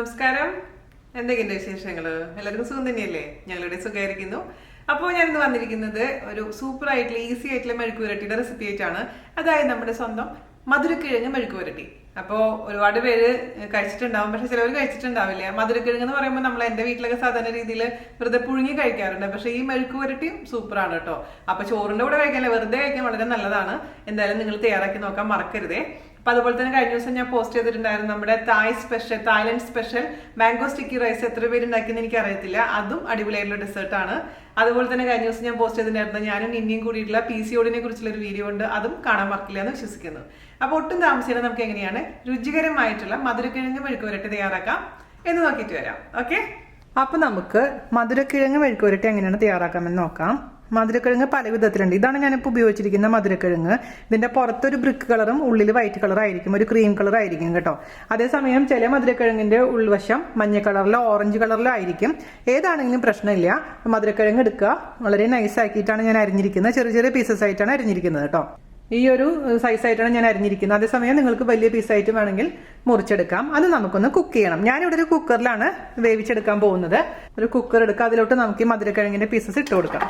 നമസ്കാരം. എന്തൊക്കെയുണ്ട് വിശേഷങ്ങൾ? എല്ലാവർക്കും സുഖം തന്നെയല്ലേ? ഞങ്ങളുടെ സുഖമായിരിക്കുന്നു. അപ്പോൾ ഞാനിന്ന് വന്നിരിക്കുന്നത് ഒരു സൂപ്പർ ആയിട്ടുള്ള ഈസി ആയിട്ടുള്ള മെഴുക്ക് പുരട്ടിയുടെ റെസിപ്പി ആയിട്ടാണ്. അതായത് നമ്മുടെ സ്വന്തം മധുരക്കിഴങ്ങ് മെഴുക്ക് പുരട്ടി. അപ്പോൾ ഒരുപാട് പേര് കഴിച്ചിട്ടുണ്ടാവും, പക്ഷെ ചിലവർ കഴിച്ചിട്ടുണ്ടാവില്ല. മധുരക്കിഴങ്ങ് എന്ന് പറയുമ്പോൾ നമ്മൾ എൻ്റെ വീട്ടിലൊക്കെ സാധാരണ രീതിയിൽ വെറുതെ പുഴുങ്ങി കഴിക്കാറുണ്ട്. പക്ഷെ ഈ മെഴുക്ക് പുരട്ടിയും സൂപ്പറാണ് കേട്ടോ. അപ്പോൾ ചോറിൻ്റെ കൂടെ കഴിക്കാൻ, വെറുതെ കഴിക്കാൻ വളരെ നല്ലതാണ്. എന്തായാലും നിങ്ങൾ തയ്യാറാക്കി നോക്കാൻ മറക്കരുതേ. അപ്പൊ അതുപോലെ തന്നെ കഴിഞ്ഞ ദിവസം ഞാൻ പോസ്റ്റ് ചെയ്തിട്ടുണ്ടായിരുന്നു നമ്മുടെ Thailand special mango sticky rice. എത്ര പേര് ഉണ്ടാക്കിയെന്ന് എനിക്ക് അറിയത്തില്ല. അതും അടിപൊളിയായിട്ടുള്ള ഡെസേർട്ട് ആണ്. അതുപോലെ തന്നെ കഴിഞ്ഞ ദിവസം ഞാൻ പോസ്റ്റ് ചെയ്തിട്ടുണ്ടായിരുന്നു ഞാനും നിന്നിയും കൂടിയിട്ടുള്ള PCOD കുറിച്ചുള്ള ഒരു വീഡിയോ ഉണ്ട്. അതും കാണാൻ മറക്കില്ല എന്ന് വിശ്വസിക്കുന്നു. അപ്പോൾ ഒട്ടും താമസിച്ചാൽ നമുക്ക് എങ്ങനെയാണ് രുചികരമായിട്ടുള്ള മധുരക്കിഴങ്ങ് മെഴുക്ക് പുരട്ടി തയ്യാറാക്കാം എന്ന് നോക്കിയിട്ട് വരാം. ഓക്കെ, അപ്പൊ നമുക്ക് മധുരക്കിഴങ്ങ് മെഴുക്ക് പുരട്ടി എങ്ങനെയാണ് തയ്യാറാക്കാമെന്ന് നോക്കാം. മധുരക്കിഴങ്ങ് പല വിധത്തിലുണ്ട്. ഇതാണ് ഞാനിപ്പോൾ ഉപയോഗിച്ചിരിക്കുന്ന മധുരക്കിഴങ്ങ്. ഇതിന്റെ പുറത്തൊരു ബ്രിക്ക് കളറും ഉള്ളിൽ വൈറ്റ് കളർ ആയിരിക്കും, ഒരു ക്രീം കളർ ആയിരിക്കും കേട്ടോ. അതേസമയം ചില മധുരക്കിഴങ്ങിന്റെ ഉൾവശം മഞ്ഞ കളറിലോ ഓറഞ്ച് കളിലോ ആയിരിക്കും. ഏതാണെങ്കിലും പ്രശ്നമില്ല. മധുരക്കിഴങ്ങ് എടുക്കുക. വളരെ നൈസ് ആക്കിയിട്ടാണ് ഞാൻ അരിഞ്ഞിരിക്കുന്നത്. ചെറിയ ചെറിയ പീസസ് ആയിട്ടാണ് അരിഞ്ഞിരിക്കുന്നത് കേട്ടോ. ഈ ഒരു സൈസായിട്ടാണ് ഞാൻ അരിഞ്ഞിരിക്കുന്നത്. അതേസമയം നിങ്ങൾക്ക് വലിയ പീസായിട്ട് വേണമെങ്കിൽ മുറിച്ചെടുക്കാം. അത് നമുക്കൊന്ന് കുക്ക് ചെയ്യണം. ഞാനിവിടെ ഒരു കുക്കറിലാണ് വേവിച്ചെടുക്കാൻ പോകുന്നത്. ഒരു കുക്കർ എടുക്കുക. അതിലോട്ട് നമുക്ക് ഈ മധുരക്കിഴങ്ങിന്റെ പീസസ് ഇട്ട് കൊടുക്കാം.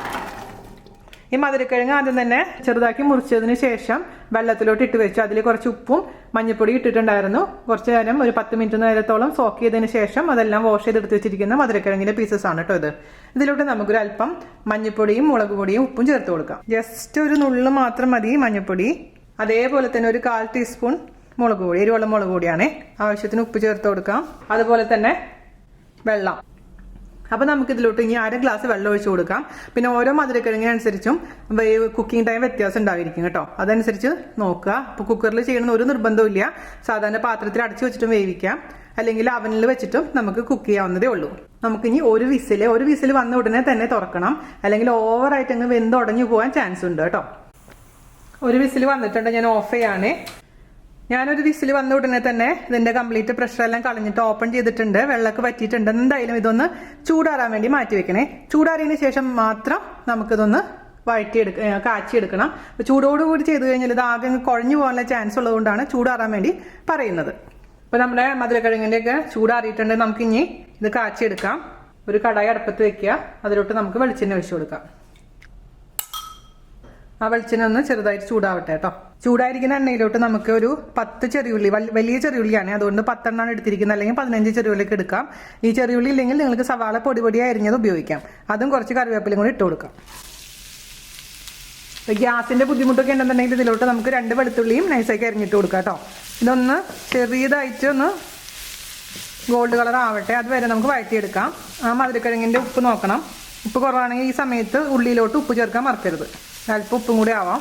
ഈ മധുരക്കിഴങ്ങ് ആദ്യം തന്നെ ചെറുതാക്കി മുറിച്ചതിന് ശേഷം വെള്ളത്തിലോട്ട് ഇട്ട് വെച്ച് അതിൽ കുറച്ച് ഉപ്പും മഞ്ഞൾപ്പൊടി ഇട്ടിട്ടുണ്ടായിരുന്നു. കുറച്ച് നേരം ഒരു 10 മിനിറ്റ് നേരത്തോളം സോക്ക് ചെയ്തതിന് ശേഷം അതെല്ലാം വാഷ് ചെയ്തെടുത്ത് വെച്ചിരിക്കുന്ന മധുരക്കിഴങ്ങിന്റെ പീസസ് ആണ് കേട്ടോ ഇത്. ഇതിലോട്ട് നമുക്കൊരു അല്പം മഞ്ഞൾപ്പൊടിയും മുളക് പൊടിയും ഉപ്പും ചേർത്ത് കൊടുക്കാം. ജസ്റ്റ് ഒരു നുള്ളു മാത്രം മതി മഞ്ഞൾപ്പൊടി. അതേപോലെ തന്നെ ഒരു 1/4 ടീസ്പൂൺ മുളക് പൊടി, എരിവുള്ള മുളക് പൊടിയാണ്. ആവശ്യത്തിന് ഉപ്പ് ചേർത്ത് കൊടുക്കാം. അതുപോലെ തന്നെ വെള്ളം. അപ്പൊ നമുക്ക് ഇതിലോട്ട് ഇനി 1/2 ഗ്ലാസ് വെള്ളം ഒഴിച്ചു കൊടുക്കാം. പിന്നെ ഓരോ മധുരക്കിഴങ്ങിനനുസരിച്ചും കുക്കിംഗ് ടൈം വ്യത്യാസം ഉണ്ടായിരിക്കും കേട്ടോ. അതനുസരിച്ച് നോക്കുക. അപ്പൊ കുക്കറിൽ ചെയ്യണമെന്ന് ഒരു നിർബന്ധവും ഇല്ല. സാധാരണ പാത്രത്തിൽ അടച്ചു വെച്ചിട്ടും വേവിക്കാം, അല്ലെങ്കിൽ അവനിൽ വെച്ചിട്ടും നമുക്ക് കുക്ക് ചെയ്യാവുന്നതേ ഉള്ളൂ. നമുക്കിനി ഒരു വിസിൽ വന്ന ഉടനെ തന്നെ തുറക്കണം, അല്ലെങ്കിൽ ഓവറായിട്ട് അങ്ങ് വെന്തുടഞ്ഞു പോകാൻ ചാൻസ് ഉണ്ട് കേട്ടോ. ഒരു വിസിൽ വന്നിട്ടുണ്ട്, ഞാൻ ഓഫ് ചെയ്യാനേ. ഞാനൊരു വിസിൽ വന്ന ഉടനെ തന്നെ ഇതിന്റെ കംപ്ലീറ്റ് പ്രഷർ എല്ലാം കളഞ്ഞിട്ട് ഓപ്പൺ ചെയ്തിട്ടുണ്ട്. വെള്ളമൊക്കെ വറ്റിയിട്ടുണ്ട്. എന്തായാലും ഇതൊന്ന് ചൂടാറാൻ വേണ്ടി മാറ്റി വെക്കണേ. ചൂടാറിയതിന് ശേഷം മാത്രം നമുക്കിതൊന്ന് കാച്ചിയെടുക്കണം. ചൂടോടുകൂടി ചെയ്ത് കഴിഞ്ഞാൽ ഇത് ആകെ കുഴഞ്ഞു പോകാനുള്ള ചാൻസ് ഉള്ളതുകൊണ്ടാണ് ചൂടാറാൻ വേണ്ടി പറയുന്നത്. അപ്പൊ നമ്മുടെ മധുരക്കിഴങ്ങിന്റെ ഒക്കെ ചൂടാറിയിട്ടുണ്ട്. നമുക്കിനി ഇത് കാച്ചിയെടുക്കാം. ഒരു കടായി അടുപ്പത്ത് വെക്കുക. അതിലോട്ട് നമുക്ക് വെളിച്ചെണ്ണ ഒഴിച്ചു കൊടുക്കാം. ആ വെളിച്ചെണ്ണ ഒന്ന് ചെറുതായിട്ട് ചൂടാവട്ടെ കേട്ടോ. ചൂടായിരിക്കുന്ന എണ്ണയിലോട്ട് നമുക്ക് ഒരു 10 ചെറിയുള്ളി, വലിയ ചെറിയുള്ളിയാണ്, അതുകൊണ്ട് 10 എണ്ണമാണ് എടുത്തിരിക്കുന്നത്, അല്ലെങ്കിൽ 15 ചെറിയുള്ളിക്ക് എടുക്കാം. ഈ ചെറിയുള്ളി ഇല്ലെങ്കിൽ നിങ്ങൾക്ക് സവാള പൊടിയായി അരിഞ്ഞത് ഉപയോഗിക്കാം. അതും കുറച്ച് കറിവേപ്പിലയും കൂടി ഇട്ട് കൊടുക്കാം. ഗ്യാസിന്റെ ബുദ്ധിമുട്ടൊക്കെ ഉണ്ടെന്നുണ്ടെങ്കിൽ ഇതിലോട്ട് നമുക്ക് 2 വെളുത്തുള്ളിയും നൈസാക്കി അരിഞ്ഞിട്ട് കൊടുക്കാം കേട്ടോ. ഇതൊന്ന് ചെറിയതായിട്ട് ഒന്ന് ഗോൾഡ് കളർ ആവട്ടെ, അതുവരെ നമുക്ക് വഴറ്റിയെടുക്കാം. ആ മധുരക്കിഴങ്ങിന്റെ ഉപ്പ് നോക്കണം. ഉപ്പ് കുറവാണെങ്കിൽ ഈ സമയത്ത് ഉള്ളിയിലോട്ട് ഉപ്പ് ചേർക്കാൻ മറക്കരുത്. അല്പം ഉപ്പും കൂടി ആവാം.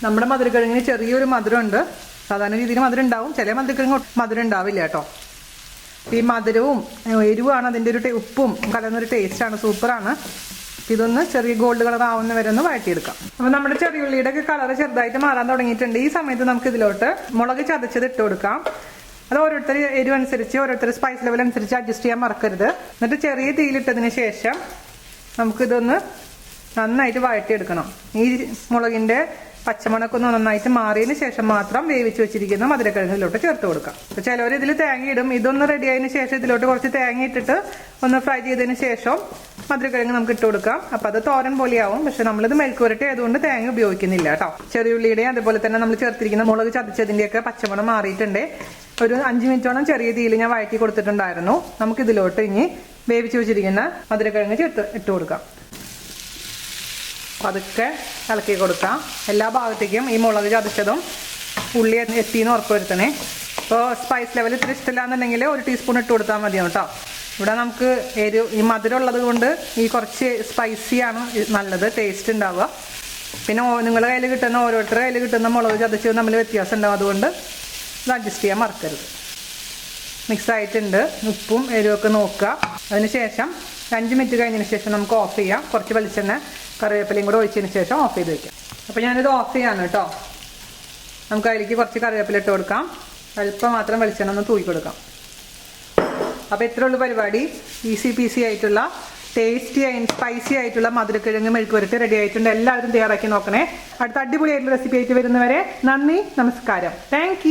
നമ്മുടെ മധുരക്കിഴങ്ങിന് ചെറിയൊരു മധുരം ഉണ്ട്. സാധാരണ രീതിയിൽ മധുരം ഉണ്ടാവും, ചില മധുരക്കിഴങ്ങ് മധുരം ഉണ്ടാവില്ല കേട്ടോ. ഈ മധുരവും എരിവുമാണ് അതിൻ്റെ ഒരു ഉപ്പും കലർന്നൊരു ടേസ്റ്റാണ്, സൂപ്പറാണ്. ഇതൊന്ന് ചെറിയ ഗോൾഡ് കളർ ആവുന്ന വരെ ഒന്ന് വഴറ്റിയെടുക്കാം. അപ്പൊ നമ്മുടെ ചെറിയുള്ളിയുടെ ഒക്കെ കളർ ചെറുതായിട്ട് മാറാൻ തുടങ്ങിയിട്ടുണ്ട്. ഈ സമയത്ത് നമുക്ക് ഇതിലോട്ട് മുളക് ചതച്ചത് ഇട്ട് കൊടുക്കാം. അത് ഓരോരുത്തർ എരിവ് അനുസരിച്ച്, ഓരോരുത്തർ സ്പൈസ് ലെവൽ അനുസരിച്ച് അഡ്ജസ്റ്റ് ചെയ്യാൻ മറക്കരുത്. എന്നിട്ട് ചെറിയ തീയിലിട്ടതിന് ശേഷം നമുക്കിതൊന്ന് നന്നായിട്ട് വഴറ്റിയെടുക്കണം. ഈ മുളകിന്റെ പച്ചമണൊക്കെ ഒന്ന് നന്നായിട്ട് മാറിയതിന് ശേഷം മാത്രം വേവിച്ച് വെച്ചിരിക്കുന്ന മധുരക്കിഴങ്ങിലോട്ട് ചേർത്ത് കൊടുക്കാം. അപ്പൊ ചിലവർ ഇതിൽ തേങ്ങ ഇടും. ഇതൊന്ന് റെഡി ആയതിനു ശേഷം ഇതിലോട്ട് കുറച്ച് തേങ്ങ ഇട്ടിട്ട് ഒന്ന് ഫ്രൈ ചെയ്തതിന് ശേഷം മധുരക്കിഴങ്ങ് നമുക്ക് ഇട്ട് കൊടുക്കാം. അപ്പൊ അത് തോരൻ പോലെയാവും. പക്ഷെ നമ്മളിത് മെഴുക്ക് പുരട്ടി ആയതുകൊണ്ട് തേങ്ങ ഉപയോഗിക്കുന്നില്ല കേട്ടോ. ചെറിയുള്ളിയുടെ അതുപോലെ തന്നെ നമ്മൾ ചേർത്തിരിക്കുന്ന മുളക് ചതച്ചതിന്റെയൊക്കെ പച്ചമണം മാറിയിട്ടുണ്ട്. ഒരു 5 മിനിറ്റോളം ചെറിയ തീയിൽ ഞാൻ വഴറ്റി കൊടുത്തിട്ടുണ്ടായിരുന്നു. നമുക്ക് ഇതിലോട്ട് ഇനി വേവിച്ച് വെച്ചിരിക്കുന്ന മധുരക്കിഴങ്ങ് ഇട്ട് കൊടുക്കാം. പതുക്കെ ഇളക്കി കൊടുക്കാം. എല്ലാ ഭാഗത്തേക്കും ഈ മുളക് ചതച്ചതും ഉള്ളി എത്തിയെന്ന് ഉറപ്പ് വരുത്തണേ. ഇപ്പോൾ സ്പൈസ് ലെവൽ ഇത്ര ഇഷ്ടമില്ലാന്നുണ്ടെങ്കിൽ 1 ടീസ്പൂൺ ഇട്ട് കൊടുത്താൽ മതിയോ കേട്ടോ. ഇവിടെ നമുക്ക് ഈ മധുരം ഉള്ളത് കൊണ്ട് ഈ കുറച്ച് സ്പൈസിയാണ് നല്ലത്, ടേസ്റ്റ് ഉണ്ടാവുക. പിന്നെ നിങ്ങളുടെ കയ്യിൽ കിട്ടുന്ന, ഓരോരുത്തരുടെ കയ്യിൽ കിട്ടുന്ന മുളക് ചതച്ചത് തമ്മിൽ വ്യത്യാസം ഉണ്ടാവും. അതുകൊണ്ട് ഇത് അഡ്ജസ്റ്റ് ചെയ്യാൻ മറക്കരുത്. മിക്സ് ആയിട്ടുണ്ട്. ഉപ്പും എരിവൊക്കെ നോക്കുക. അതിനുശേഷം 5 മിനിറ്റ് കഴിഞ്ഞതിന് ശേഷം നമുക്ക് ഓഫ് ചെയ്യാം. കുറച്ച് വെളിച്ചെണ്ണ കറിവേപ്പിലയും കൂടെ ഒഴിച്ചതിന് ശേഷം ഓഫ് ചെയ്ത് വെക്കാം. അപ്പോൾ ഞാനിത് ഓഫ് ചെയ്യാണ് കേട്ടോ. നമുക്ക് അതിലേക്ക് കുറച്ച് കറിവേപ്പില ഇട്ട് കൊടുക്കാം. അല്പം മാത്രം വെളിച്ചെണ്ണ ഒന്ന് തൂക്കി കൊടുക്കാം. അപ്പോൾ ഇത്രേ ഉള്ളൂ പരിപാടി. ഈസി പീസി ആയിട്ടുള്ള ടേസ്റ്റി സ്പൈസി ആയിട്ടുള്ള മധുരക്കിഴങ്ങ് മെഴുക്ക് പുരട്ടി റെഡി ആയിട്ടുണ്ട്. എല്ലാവരും തയ്യാറാക്കി നോക്കണേ. അടുത്ത അടിപൊളിയായിട്ടുള്ള റെസിപ്പി ആയിട്ട് വരുന്നവരെ നന്ദി, നമസ്കാരം. താങ്ക്